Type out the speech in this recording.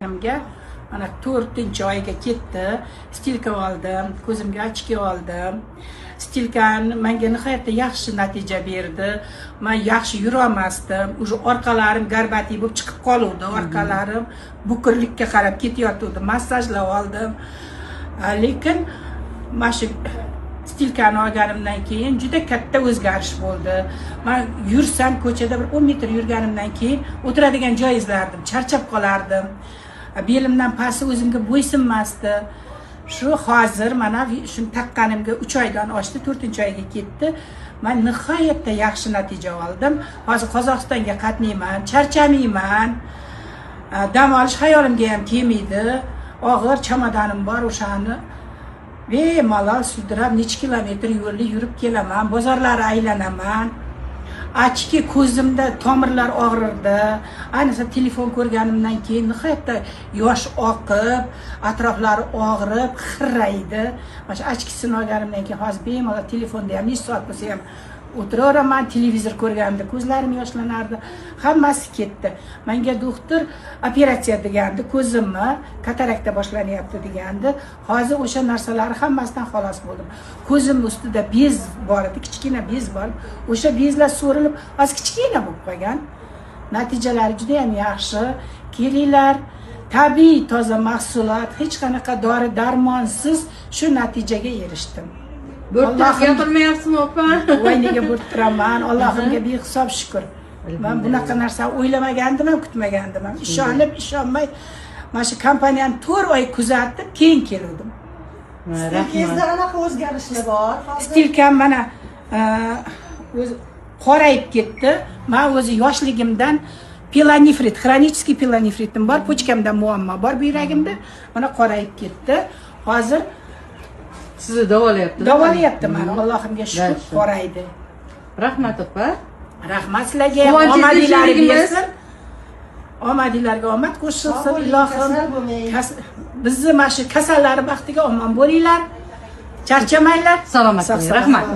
Menga mana 4-oyga ketdi. Stilka oldim, ko'zimga ochki oldim. Stilkan menga nihoyatda yaxshi natija berdi. Men yaxshi yura olmasdim. O'sha orqalarim garbatiy bo'lib chiqib qoluvdi. Orqalarim bukurlikka qarab ketayotdi. Massajlab oldim. Lekin mana shu stilkani olganimdan keyin juda katta o'zgarish bo'ldi. Men yursam ko'chada bir 10 metr yurganimdan keyin o'tiradigan joy izlardim, charchab qolardim. Belimdan pasti o'zimga bo'ysunmasdi. Shu hozir mana shuni taqqanimga 3 oydan oshdi, 4-oyga ketdi. Men nihoyatda yaxshi natija oldim. Hozir Qozog'istonga qatnayman, charchamayman. Dam olish hayolimga ham kelmaydi. Og'ir chamodanim bor, o'shani bemalol sudrab necha kilometr yo'lni yurib kelaman, bozorlarni aylanaman. Achki ko'zimda tomirlar og'rirdi. Ayniqsa telefon ko'rganimdan keyin nihoyatda yosh oqib, atroflari og'rib, xirraydi. Mana shu achkisini olganimdan keyin hozir bemalol telefonda ham necha soat bo'lsa ham o'tiraveraman, televizor ko'rganimda ko'zlarim yoshlanardi. Hammasi ketdi. Menga doktor operatsiya degandi, ko'zimni katarakta boshlanyapti degandi. Hozir o'sha narsalar hammasidan xalos bo'ldim. Ko'zim ustida bez bor edi, kichkina bez bor. O'sha bezlar so'rilib, hozir kichkina bo'lib qolgan. Natijalari juda ham yaxshi. Kelinglar, tabiiy toza mahsulot, hech qanaqa dori darmonsiz shu natijaga erishdim. Bo'rttirib gapirmayapsizmi opa? Voy nega bo'rttiraman? Allohimga behisob shukr. Men bunaqa narsa o'ylamagandim ham, kutmagandim ham. Ishonib, ishonmay mana shu kompaniyani 4 oy kuzatib, keyin keldim. Sizda qanaqa o'zgarishlar bor? Stilkam mana o'zi qorayib ketdi. Men o'zi yoshligimdan pilonefrit, xronический pilonefritim bor, pochkamda muammo bor, buyragimda. Mana qorayib ketdi. Hozir sizni davolayapti. Davolayapti meni, Allohimga shukr, qoraydi. Rahmat opa. Rahmat sizlarga, omadinglarni bersin. Omadinglarga omad qo'shilsin, ilohim. Bizni mana shu kasallar baxtiga omon bo'linglar. Charchamanglar. Salomat bo'ling. Rahmat.